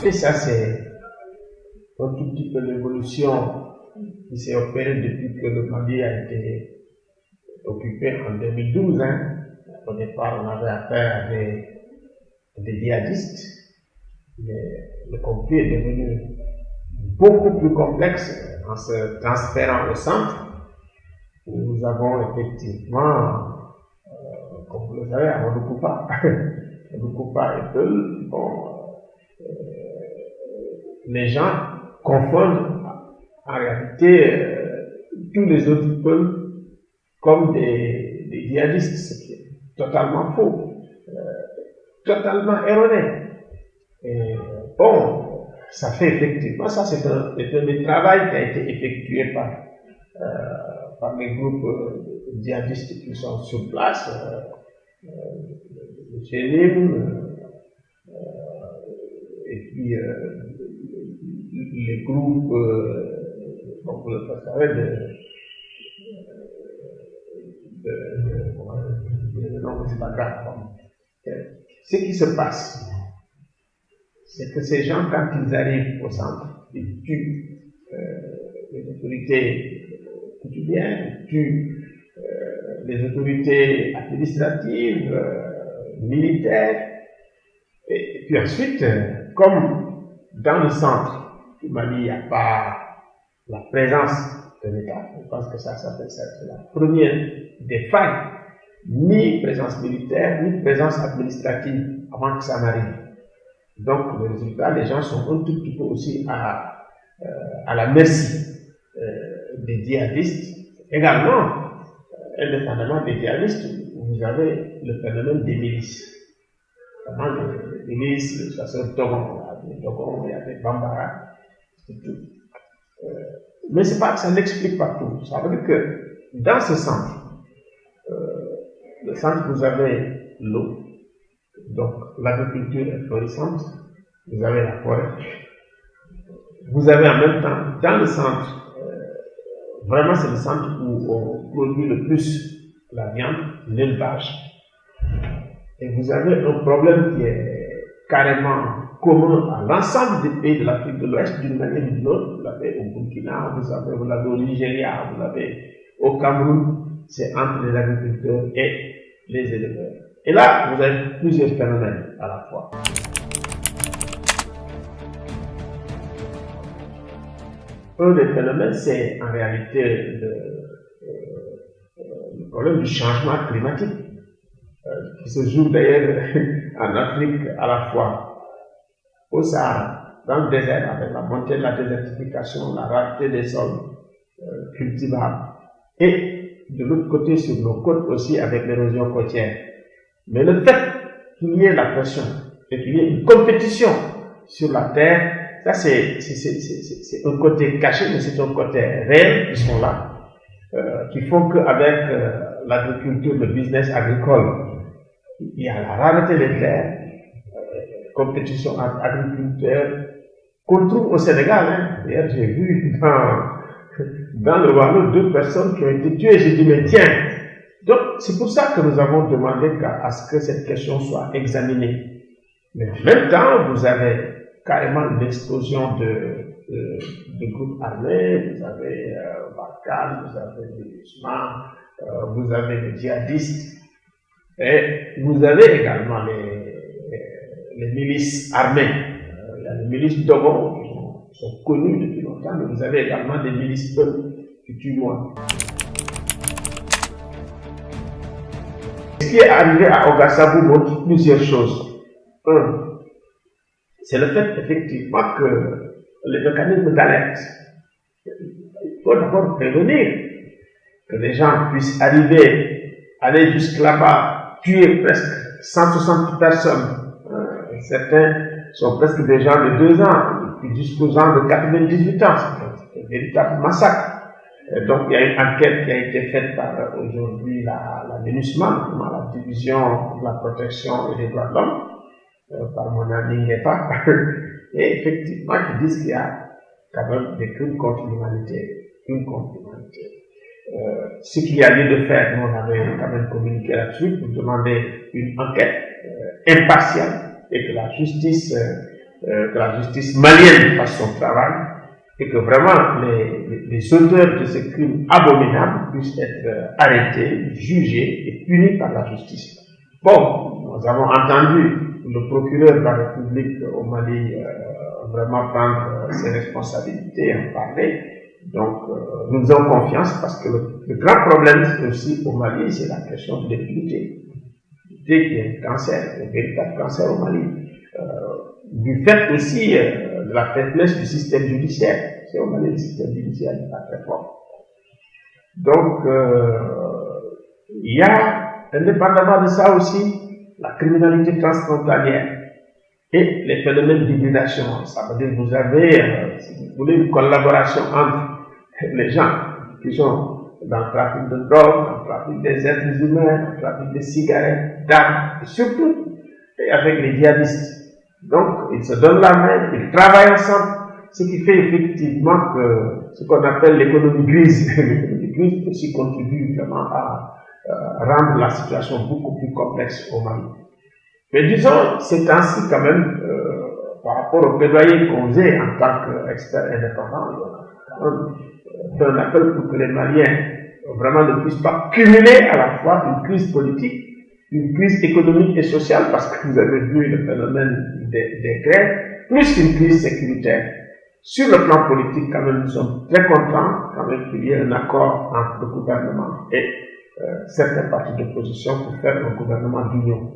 fait, ça c'est un tout petit peu l'évolution qui s'est opérée depuis que le Mali a été occupé en 2012. Hein. Au départ, on avait affaire à des djihadistes, mais le conflit est devenu beaucoup plus complexe en se transférant au centre, où nous avons effectivement, comme vous le savez, à Moudoukupa, Moudoukupa et Peul, les gens confondent en réalité tous les autres peuples comme des djihadistes, ce qui est totalement faux, totalement erroné. Et bon, ça fait effectivement, ça c'est un travail qui a été effectué par les groupes djihadistes qui sont sur place, le Chélim, et puis les groupes, comme vous le savez, non, c'est pas grave. Ce qui se passe, c'est que ces gens, quand ils arrivent au centre, ils tuent les autorités coutumières, ils tuent les autorités administratives, militaires, et puis ensuite, comme dans le centre du Mali, il n'y a pas la présence de l'État, je pense que ça c'est la première des failles, ni présence militaire, ni présence administrative avant que ça n'arrive. Donc, le résultat, les gens sont un tout petit peu aussi à la merci des djihadistes. Également, indépendamment des djihadistes, vous avez le phénomène des milices. Les milices, les chasseurs de Togon, il y a des Bambara, c'est tout. Mais c'est pas que ça n'explique pas tout. Ça veut dire que dans ce centre, le centre, vous avez l'eau, donc l'agriculture est florissante, vous avez la forêt, vous avez en même temps, dans le centre, vraiment c'est le centre où on produit le plus la viande, l'élevage, et vous avez un problème qui est carrément commun à l'ensemble des pays de l'Afrique de l'Ouest d'une manière ou d'une autre. Vous l'avez au Burkina, vous l'avez au Nigeria, vous l'avez au Cameroun, c'est entre les agriculteurs et les éleveurs. Et là, vous avez plusieurs phénomènes à la fois. Un des phénomènes, c'est en réalité le problème du changement climatique, qui se joue d'ailleurs en Afrique à la fois au Sahara, dans le désert, avec la montée de la désertification, la rareté des sols cultivables, et de l'autre côté, sur nos côtes aussi, avec l'érosion côtière. Mais le fait qu'il y ait la pression et qu'il y ait une compétition sur la terre, ça c'est un côté caché, mais c'est un côté réel qui sont là, qui font qu'avec l'agriculture, le business agricole, il y a la rareté des terres, compétition entre agriculteurs, qu'on trouve au Sénégal. Hein. D'ailleurs, j'ai vu dans le Wallon 2 personnes qui ont été tuées. J'ai dit, mais tiens, donc c'est pour ça que nous avons demandé à ce que cette question soit examinée. Mais en même temps, vous avez carrément une explosion de groupes armés, vous avez Barkhane, vous avez les musulmans, vous avez les djihadistes, et vous avez également les milices armées. Il y a les milices Dogon qui sont connues depuis longtemps, mais vous avez également des milices peuples qui tuent moins. Ce qui est arrivé à Ouagassabou montre plusieurs choses. Un, c'est le fait effectivement que les mécanismes d'alerte, il faut d'abord prévenir que les gens puissent aller jusque là-bas, tuer presque 160 personnes. Certains sont presque des gens de 2 ans, puis jusqu'aux gens de 98 ans. C'est un véritable massacre. Et donc, il y a une enquête qui a été faite par aujourd'hui la MINUSMA, la division de la protection et des droits de l'homme, par mon ami Ngepa, et effectivement, qui disent qu'il y a quand même des crimes contre l'humanité. Ce qu'il y a lieu de faire, nous on avait quand même communiqué là-dessus pour demander une enquête impartiale et que la justice que la justice malienne fasse son travail et que vraiment les auteurs de ces crimes abominables puissent être arrêtés, jugés et punis par la justice. Bon, nous avons entendu le procureur de la République au Mali vraiment prendre ses responsabilités et en parler. Donc, nous avons confiance parce que le grand problème aussi au Mali, c'est la question de l'impunité. L'impunité qui est un cancer, un véritable cancer au Mali. Du fait aussi de la faiblesse du système judiciaire. C'est au Mali, le système judiciaire n'est pas très fort. Donc, il y a, indépendamment de ça aussi, la criminalité transfrontalière et les phénomènes d'hybridation. Ça veut dire que vous avez, si vous voulez, une collaboration entre les gens qui sont dans le trafic de drogue, dans le trafic des êtres humains, dans le trafic des cigarettes, d'armes, et surtout et avec les djihadistes. Donc, ils se donnent la main, ils travaillent ensemble, ce qui fait effectivement que ce qu'on appelle l'économie grise, l'économie grise aussi contribue vraiment à rendre la situation beaucoup plus complexe au Mali. Mais disons, c'est ainsi quand même, par rapport au plaidoyer qu'on faisait en tant qu'expert indépendant, on fait un appel pour que les Maliens vraiment ne puissent pas cumuler à la fois une crise politique, une crise économique et sociale, parce que vous avez vu le phénomène des grèves, plus qu'une crise sécuritaire. Sur le plan politique, quand même, nous sommes très contents quand même qu'il y ait un accord entre le gouvernement et certains partis d'opposition pour faire un gouvernement d'union.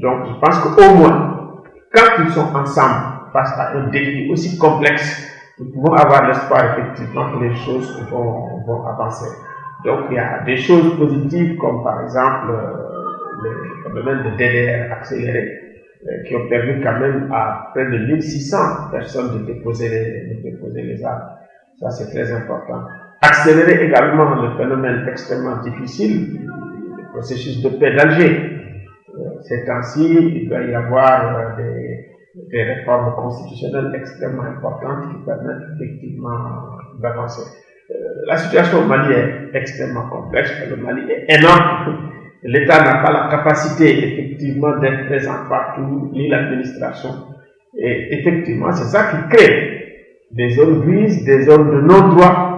Donc, je pense qu'au moins, quand ils sont ensemble face à un défi aussi complexe, nous pouvons avoir l'espoir effectivement que les choses vont avancer. Donc, il y a des choses positives comme par exemple le phénomène de DDR accéléré qui ont permis quand même à près de 1600 personnes de déposer les armes. Ça, c'est très important. Accélérer également le phénomène extrêmement difficile, le processus de paix d'Alger. Ces temps-ci, il doit y avoir des réformes constitutionnelles extrêmement importantes qui permettent effectivement d'avancer. La situation au Mali est extrêmement complexe, le Mali est énorme. L'État n'a pas la capacité effectivement d'être présent partout, ni l'administration. Et effectivement, c'est ça qui crée des zones grises, des zones de non-droit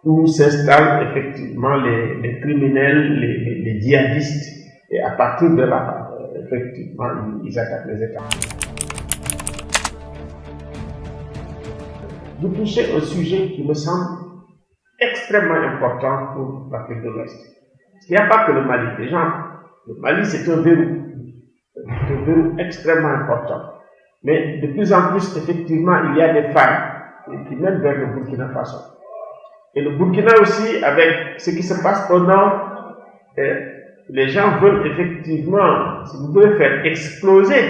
où s'installent effectivement les criminels, les djihadistes. Et à partir de là, effectivement, ils attaquent les États. Vous touchez un sujet qui me semble extrêmement important pour l'Afrique de l'Ouest. Il n'y a pas que le Mali. Le Mali, c'est un verrou extrêmement important. Mais de plus en plus, effectivement, il y a des failles qui mènent vers le Burkina Faso. Et le Burkina aussi, avec ce qui se passe au nord, les gens veulent effectivement, si vous voulez, faire exploser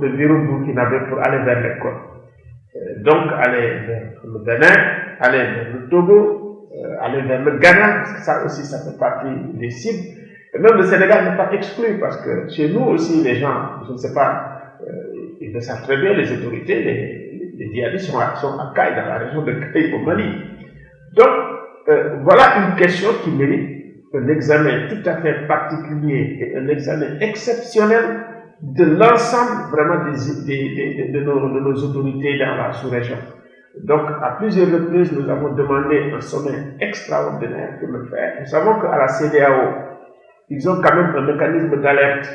le verrou burkinabé pour aller vers les côtes. Donc, aller vers le Bénin, aller vers le Togo, aller vers le Ghana, parce que ça aussi, ça fait partie des cibles. Et même le Sénégal n'est pas exclu, parce que chez nous aussi, les gens, je ne sais pas, ils le savent très bien, les autorités, les djihadistes sont à Kaï, dans la région de Kaï, au Mali. Donc, voilà une question qui mérite un examen tout à fait particulier et un examen exceptionnel de l'ensemble vraiment de nos autorités dans la sous-région. Donc, à plusieurs reprises, nous avons demandé un sommet extraordinaire pour le faire. Nous savons qu'à la CEDEAO, ils ont quand même un mécanisme d'alerte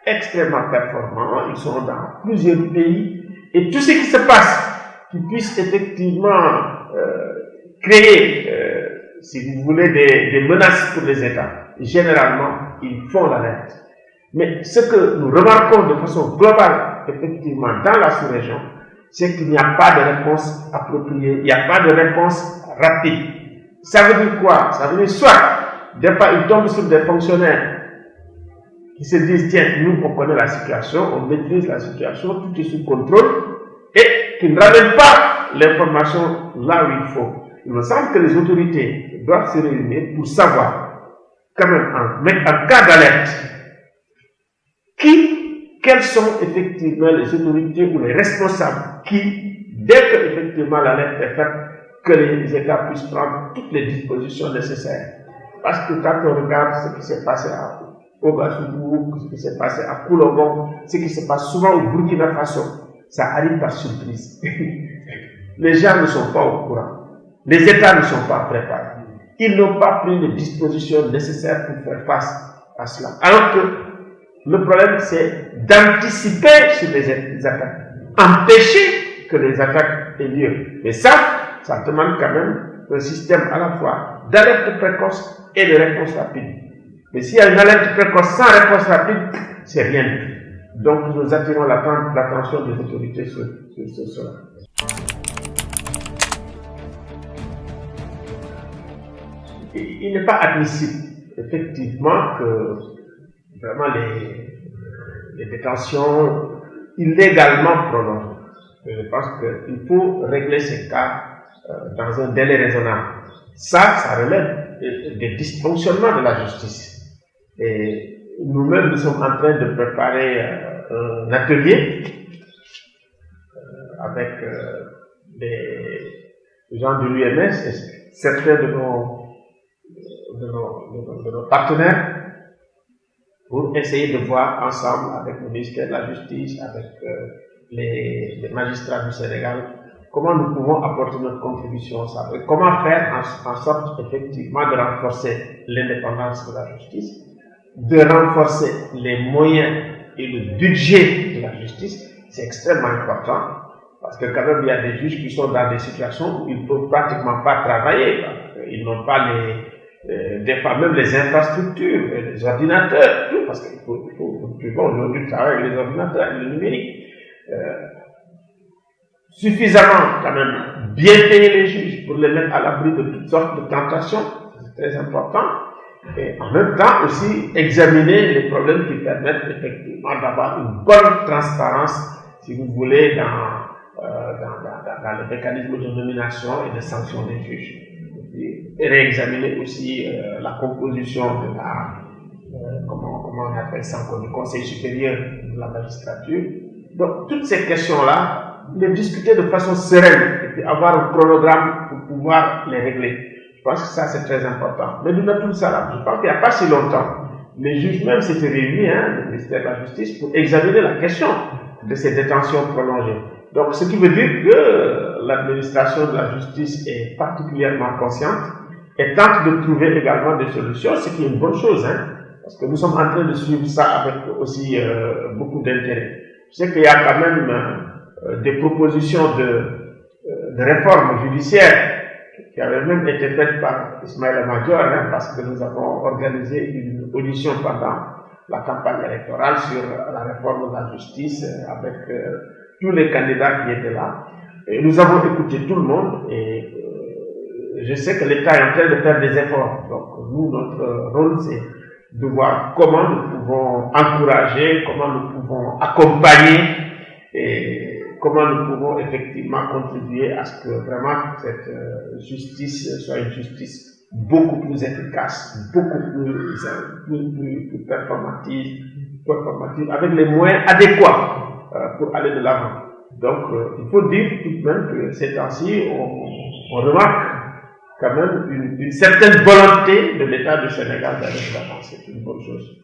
extrêmement performant. Ils sont dans plusieurs pays. Et tout ce qui se passe, qui puisse effectivement créer, si vous voulez, des menaces pour les États, généralement, ils font l'alerte. Mais ce que nous remarquons de façon globale, effectivement, dans la sous-région, c'est qu'il n'y a pas de réponse appropriée, il n'y a pas de réponse rapide. Ça veut dire quoi? Ça veut dire soit, des fois, ils tombent sur des fonctionnaires qui se disent, tiens, nous, on connaît la situation, on maîtrise la situation, tout est sous contrôle, et qui ne ramènent pas l'information là où il faut. Il me semble que les autorités doivent se réunir pour savoir, quand même, en cas d'alerte, quelles sont effectivement les autorités ou les responsables qui, dès que effectivement l'alerte est faite, que les États puissent prendre toutes les dispositions nécessaires. Parce que quand on regarde ce qui s'est passé à Ouagadougou, ce qui s'est passé à Koulongon, ce qui se passe souvent au Burkina Faso, ça arrive par surprise. Les gens ne sont pas au courant. Les États ne sont pas préparés. Ils n'ont pas pris les dispositions nécessaires pour faire face à cela. Alors que le problème, c'est d'anticiper sur les attaques. Empêcher que les attaques aient lieu. Mais ça demande quand même un système à la fois d'alerte précoce et de réponse rapide. Mais s'il y a une alerte précoce sans réponse rapide, c'est rien du tout. Donc nous attirons l'attention des autorités sur cela. Il n'est pas admissible, effectivement, que vraiment les détentions illégalement prolongées. Je pense qu'il faut régler ces cas dans un délai raisonnable. Ça relève des dysfonctionnements de la justice. Et nous-mêmes, nous sommes en train de préparer un atelier avec des gens de l'UMS et certains de nos partenaires pour essayer de voir ensemble avec le ministère de la Justice, avec les magistrats du Sénégal, comment nous pouvons apporter notre contribution, comment faire en sorte effectivement de renforcer l'indépendance de la justice, de renforcer les moyens et le budget de la justice. C'est extrêmement important parce que quand même il y a des juges qui sont dans des situations où ils ne peuvent pratiquement pas travailler. Ils n'ont pas des fois même les infrastructures, les ordinateurs, tout, parce qu'il faut aujourd'hui travailler avec les ordinateurs et le numérique. Suffisamment quand même bien payer les juges pour les mettre à l'abri de toutes sortes de tentations, c'est très important. Et en même temps aussi examiner les problèmes qui permettent effectivement d'avoir une bonne transparence, si vous voulez, dans le mécanisme de nomination et de sanction des juges. Et réexaminer aussi la composition de comment on appelle ça encore, du Conseil supérieur de la magistrature. Donc toutes ces questions-là, les discuter de façon sereine et puis avoir un chronogramme pour pouvoir les régler. Je pense que ça c'est très important. Mais nous avons tout ça là. Je pense qu'il n'y a pas si longtemps, les juges même s'étaient réunis, le ministère de la Justice, pour examiner la question de ces détentions prolongées. Donc ce qui veut dire que l'administration de la justice est particulièrement consciente et tente de trouver également des solutions, ce qui est une bonne chose, parce que nous sommes en train de suivre ça avec aussi beaucoup d'intérêt. Je sais qu'il y a quand même des propositions de réforme judiciaire qui avaient même été faites par Ismaël Madior, parce que nous avons organisé une audition pendant la campagne électorale sur la réforme de la justice avec tous les candidats qui étaient là. Et nous avons écouté tout le monde et je sais que l'État est en train de faire des efforts. Donc nous, notre rôle, c'est de voir comment nous pouvons encourager, comment nous pouvons accompagner et comment nous pouvons effectivement contribuer à ce que vraiment cette justice soit une justice beaucoup plus efficace, beaucoup plus performative, avec les moyens adéquats pour aller de l'avant. Donc, il faut dire tout de même que ces temps-ci, on remarque quand même une certaine volonté de l'État du Sénégal d'aller de l'avant. C'est une bonne chose.